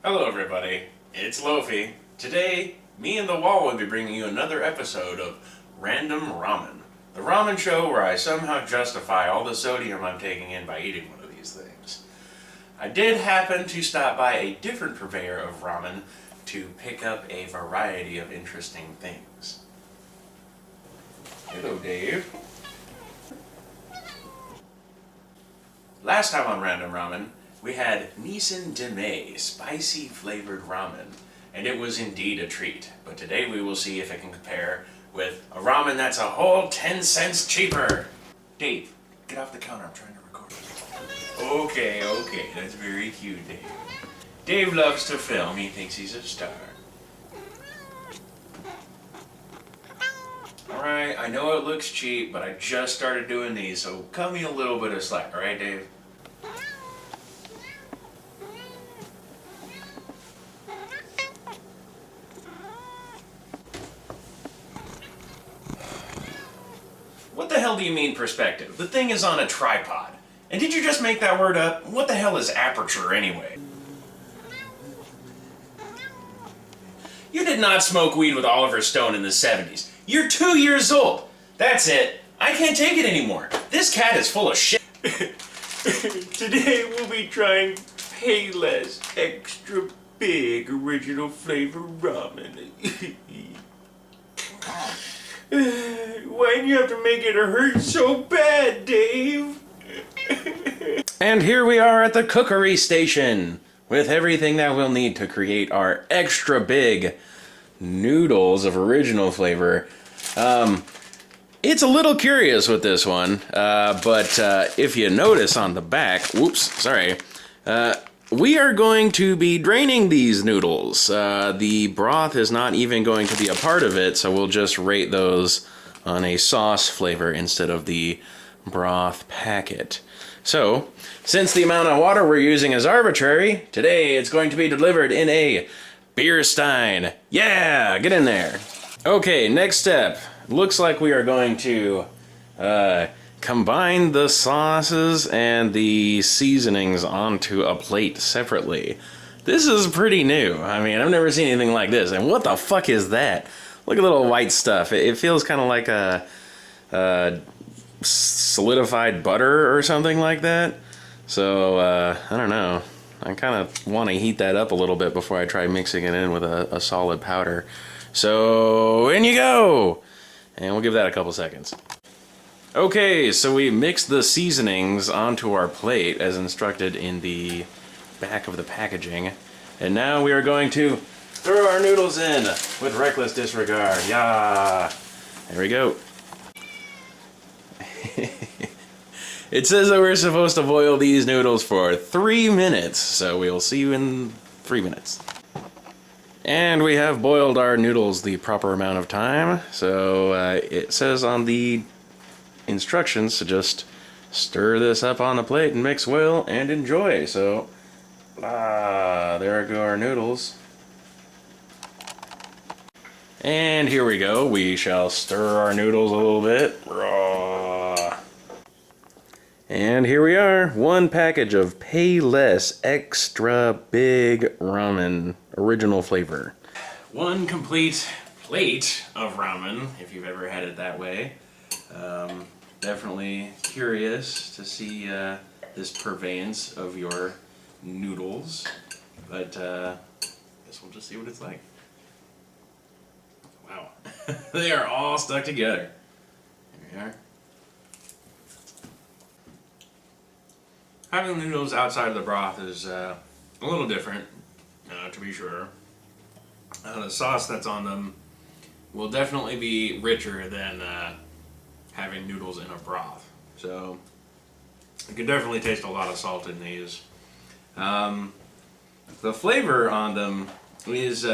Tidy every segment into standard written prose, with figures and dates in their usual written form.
Hello everybody, it's Loafy. Today, me and the wall will be bringing you another episode of Random Ramen. The ramen show where I somehow justify all the sodium I'm taking in by eating one of these things. I did happen to stop by a different purveyor of ramen to pick up a variety of interesting things. Hello Dave. Last time on Random Ramen, we had Nissan Deme spicy flavored ramen, and it was indeed a treat. But today we will see if it can compare with a ramen that's a whole 10 cents cheaper. Dave, get off the counter, I'm trying to record. Okay, that's very cute, Dave. Dave loves to film, he thinks he's a star. Alright, I know it looks cheap, but I just started doing these, so cut me a little bit of slack, alright Dave? What the hell do you mean perspective? The thing is on a tripod. And did you just make that word up? What the hell is aperture anyway? You did not smoke weed with Oliver Stone in the 70s. You're 2 years old. That's it. I can't take it anymore. This cat is full of shit. Today we'll be trying Payless extra big original flavor ramen. Why'd you have to make it hurt so bad, Dave? And here we are at the cookery station with everything that we'll need to create our extra big noodles of original flavor. It's a little curious with this one, but if you notice on the back, we are going to be draining these noodles. The broth is not even going to be a part of it, so we'll just rate those on a sauce flavor instead of the broth packet. So, since the amount of water we're using is arbitrary, today it's going to be delivered in a beer stein. Yeah, get in there. Okay, next step. Looks like we are going to combine the sauces and the seasonings onto a plate separately. This is pretty new. I mean, I've never seen anything like this. And what the fuck is that? Look at the little white stuff. It feels kind of like a solidified butter or something like that. So, I don't know. I kind of want to heat that up a little bit before I try mixing it in with a solid powder. So, in you go! And we'll give that a couple seconds. Okay, so we mixed the seasonings onto our plate as instructed in the back of the packaging. And now we are going to throw our noodles in with reckless disregard. Yeah! There we go. It says that we're supposed to boil these noodles for 3 minutes, so we'll see you in 3 minutes. And we have boiled our noodles the proper amount of time, so it says on the instructions to just stir this up on the plate and mix well and enjoy. So, there go our noodles. And here we go. We shall stir our noodles a little bit. And here we are, one package of Payless extra big ramen, original flavor. One complete plate of ramen, if you've ever had it that way. Definitely curious to see this purveyance of your noodles, but guess we'll just see what it's like. Wow, they are all stuck together. Here we are. Having the noodles outside of the broth is a little different, to be sure. The sauce that's on them will definitely be richer than having noodles in a broth. So, you can definitely taste a lot of salt in these. The flavor on them is,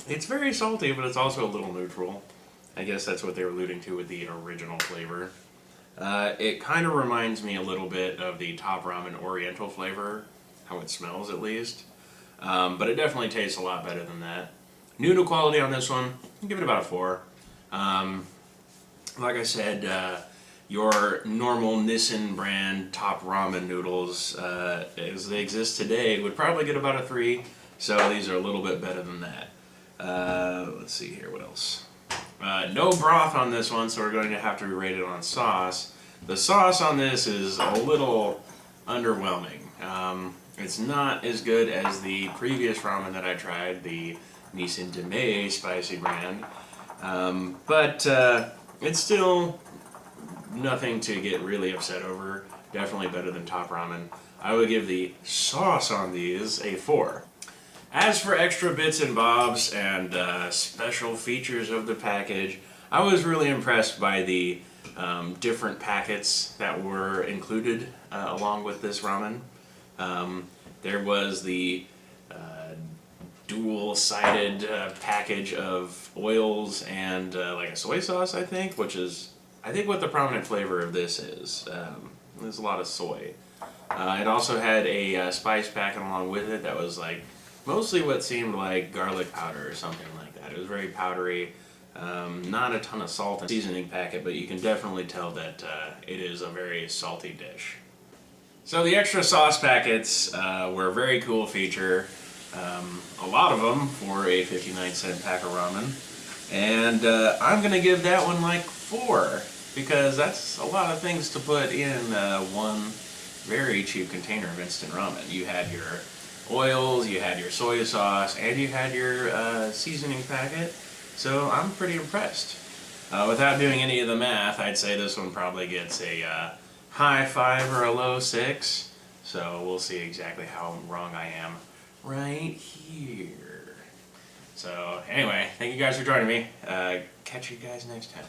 it's very salty, but it's also a little neutral. I guess that's what they were alluding to with the original flavor. It kind of reminds me a little bit of the Top Ramen Oriental flavor, how it smells at least. But it definitely tastes a lot better than that. Noodle quality on this one, I'll give it about a 4. Like I said, your normal Nissin brand top ramen noodles as they exist today would probably get about a 3. So these are a little bit better than that. Let's see here, what else? No broth on this one, so we're going to have to rate it on sauce. The sauce on this is a little underwhelming. It's not as good as the previous ramen that I tried, the Nissin Deme spicy brand. But it's still nothing to get really upset over. Definitely better than top ramen. I would give the sauce on these a 4. As for extra bits and bobs and special features of the package, I was really impressed by the different packets that were included along with this ramen. There was the dual-sided package of oils and like a soy sauce, I think, which is, I think, what the prominent flavor of this is. There's a lot of soy. It also had a spice packet along with it that was like mostly what seemed like garlic powder or something like that. It was very powdery, not a ton of salt and seasoning packet, but you can definitely tell that it is a very salty dish. So the extra sauce packets were a very cool feature. A lot of them for a 59-cent pack of ramen. And I'm going to give that one like 4, because that's a lot of things to put in one very cheap container of instant ramen. You had your oils, you had your soy sauce, and you had your seasoning packet. So I'm pretty impressed. Without doing any of the math, I'd say this one probably gets a high 5 or a low 6. So we'll see exactly how wrong I am right here. So anyway, thank you guys for joining me. Catch you guys next time.